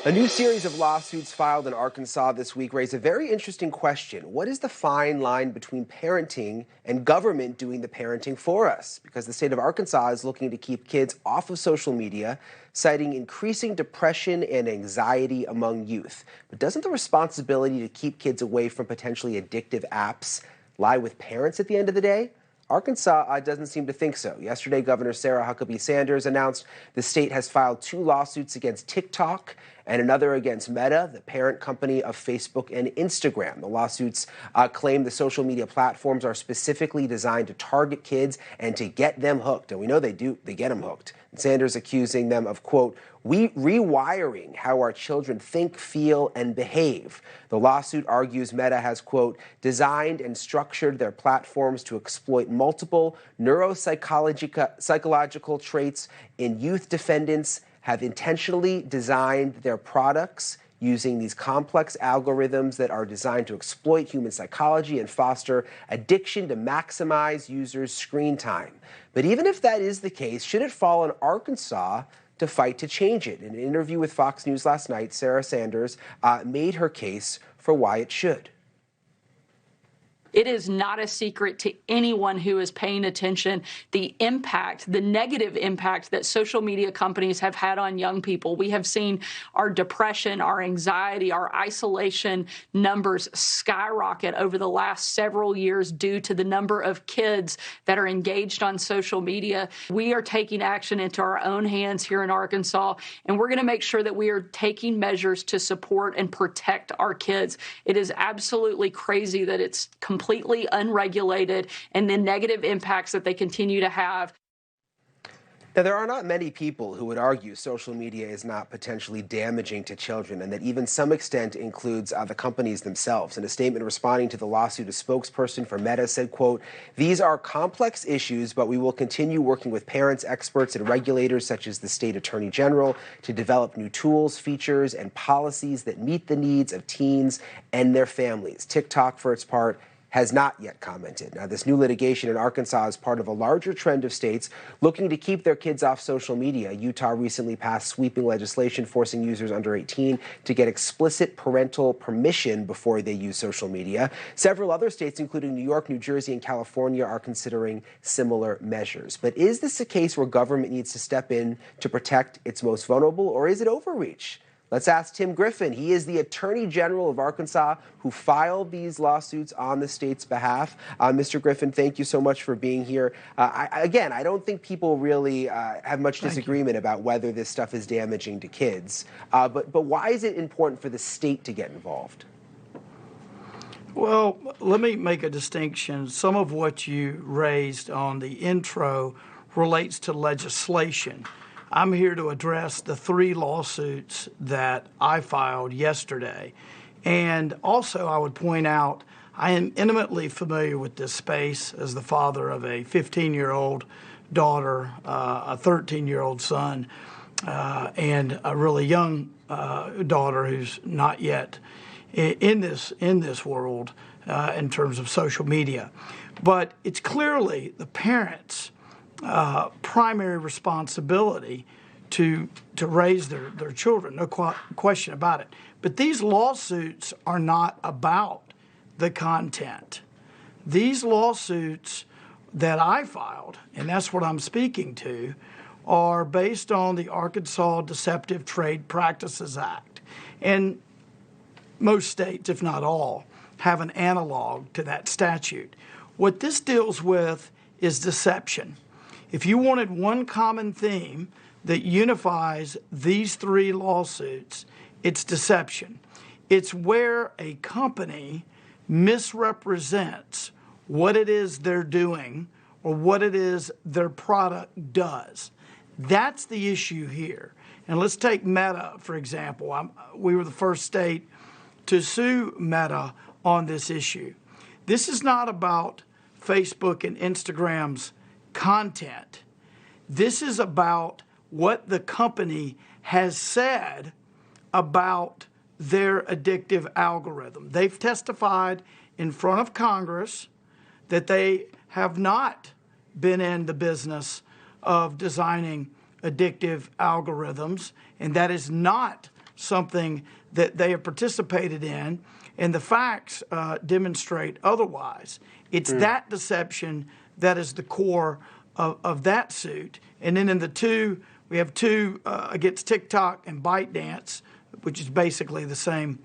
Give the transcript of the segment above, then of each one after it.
A new series of lawsuits filed in Arkansas this week raise a very interesting question. What is the fine line between parenting and government doing the parenting for us? Because the state of Arkansas is looking to keep kids off of social media, citing increasing depression and anxiety among youth. But doesn't the responsibility to keep kids away from potentially addictive apps lie with parents at the end of the day? Arkansas doesn't seem to think so. Yesterday, Governor Sarah Huckabee Sanders announced the state has filed 2 lawsuits against TikTok and another against Meta, the parent company of Facebook and Instagram. The lawsuits claim the social media platforms are specifically designed to target kids and to get them hooked. And we know they do, they get them hooked. And Sanders accusing them of, quote, rewiring how our children think, feel, and behave. The lawsuit argues Meta has, quote, designed and structured their platforms to exploit multiple neuropsychological traits in youth defendants, have intentionally designed their products using these complex algorithms that are designed to exploit human psychology and foster addiction to maximize users' screen time. But even if that is the case, should it fall on Arkansas to fight to change it? In an interview with Fox News last night, Sarah Sanders made her case for why it should. It is not a secret to anyone who is paying attention the impact, the negative impact that social media companies have had on young people. We have seen our depression, our anxiety, our isolation numbers skyrocket over the last several years due to the number of kids that are engaged on social media. We are taking action into our own hands here in Arkansas, and we're going to make sure that we are taking measures to support and protect our kids. It is absolutely crazy that it's completely unregulated and the negative impacts that they continue to have. Now, there are not many people who would argue social media is not potentially damaging to children, and that even some extent includes the companies themselves. In a statement responding to the lawsuit, a spokesperson for Meta said, quote, these are complex issues, but we will continue working with parents, experts, and regulators such as the state attorney general to develop new tools, features, and policies that meet the needs of teens and their families. TikTok, for its part, has not yet commented. Now, this new litigation in Arkansas is part of a larger trend of states looking to keep their kids off social media. Utah recently passed sweeping legislation forcing users under 18 to get explicit parental permission before they use social media. Several other states, including New York, New Jersey, and California, are considering similar measures. But is this a case where government needs to step in to protect its most vulnerable, or is it overreach? Let's ask Tim Griffin. He is the Attorney General of Arkansas who filed these lawsuits on the state's behalf. Mr. Griffin, thank you so much for being here. I don't think people really have much disagreement about whether this stuff is damaging to kids. But why is it important for the state to get involved? Well, let me make a distinction. Some of what you raised on the intro relates to legislation. I'm here to address the 3 lawsuits that I filed yesterday. And also, I would point out, I am intimately familiar with this space as the father of a 15-year-old daughter, a 13-year-old son, and a really young daughter who's not yet in this world in terms of social media. But it's clearly the parents' primary responsibility to raise their children, no question about it. But these lawsuits are not about the content. These lawsuits that I filed, and that's what I'm speaking to, are based on the Arkansas Deceptive Trade Practices Act. And most states, if not all, have an analog to that statute. What this deals with is deception. If you wanted one common theme that unifies these 3 lawsuits, it's deception. It's where a company misrepresents what it is they're doing or what it is their product does. That's the issue here. And let's take Meta, for example. We were the first state to sue Meta on this issue. This is not about Facebook and Instagram's content. This is about what the company has said about their addictive algorithm. They've testified in front of Congress that they have not been in the business of designing addictive algorithms, and that is not something that they have participated in, and the facts demonstrate otherwise. It's that deception that is the core of that suit. And then in we have two against TikTok and ByteDance, which is basically the same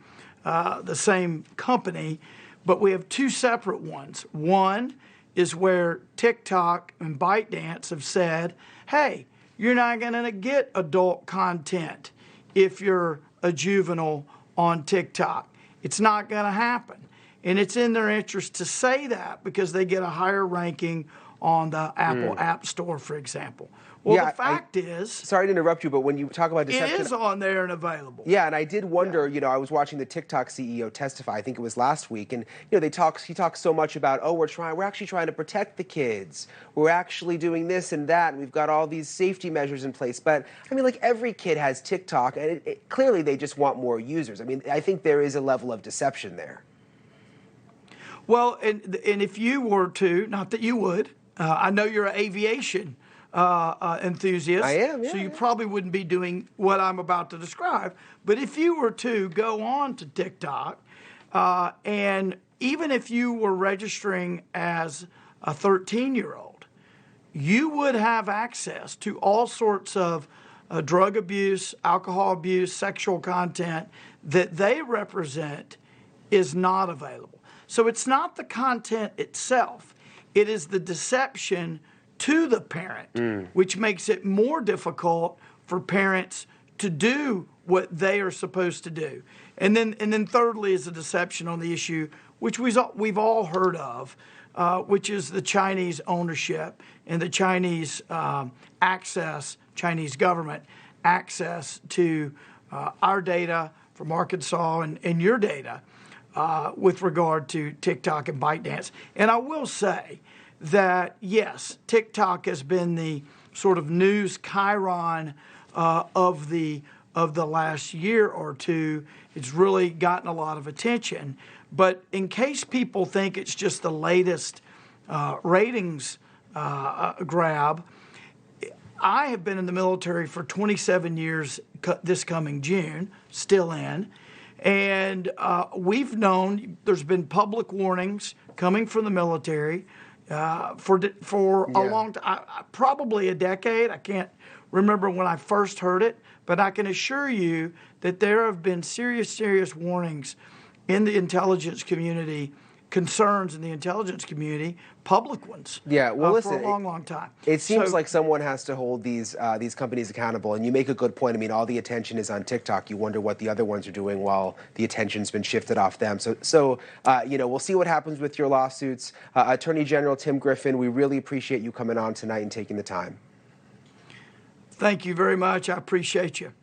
company, but we have two separate ones. One is where TikTok and ByteDance have said, hey, you're not going to get adult content if you're a juvenile on TikTok. It's not going to happen. And it's in their interest to say that because they get a higher ranking on the Apple App Store, for example. Well, Yeah, the fact is... Sorry to interrupt you, but when you talk about deception... It is on there and available. Yeah, and I did wonder, I was watching the TikTok CEO testify, I think it was last week, and he talks so much about, we're actually trying to protect the kids. We're actually doing this and that, and we've got all these safety measures in place. But I mean, like, every kid has TikTok, and clearly they just want more users. I mean, I think there is a level of deception there. Well, and if you were to, not that you would, I know you're an aviation enthusiast. I am, yeah, so you probably wouldn't be doing what I'm about to describe. But if you were to go on to TikTok, and even if you were registering as a 13-year-old, you would have access to all sorts of drug abuse, alcohol abuse, sexual content that they represent is not available. So it's not the content itself. It is the deception to the parent, which makes it more difficult for parents to do what they are supposed to do. And then thirdly is the deception on the issue, which we've all heard of, which is the Chinese ownership and the Chinese Chinese government access to our data from Arkansas and your data with regard to TikTok and ByteDance. And I will say that, yes, TikTok has been the sort of news chyron of the last year or two. It's really gotten a lot of attention. But in case people think it's just the latest ratings grab, I have been in the military for 27 years this coming June, still in. And we've known there's been public warnings coming from the military for a long time, probably a decade. I can't remember when I first heard it, but I can assure you that there have been serious warnings in the intelligence community, concerns in the intelligence community, public ones. Yeah, well, listen, for a long time. It seems like someone has to hold these companies accountable, and you make a good point. I mean, all the attention is on TikTok. You wonder what the other ones are doing while the attention's been shifted off them. So we'll see what happens with your lawsuits. Attorney General Tim Griffin, we really appreciate you coming on tonight and taking the time. Thank you very much. I appreciate you.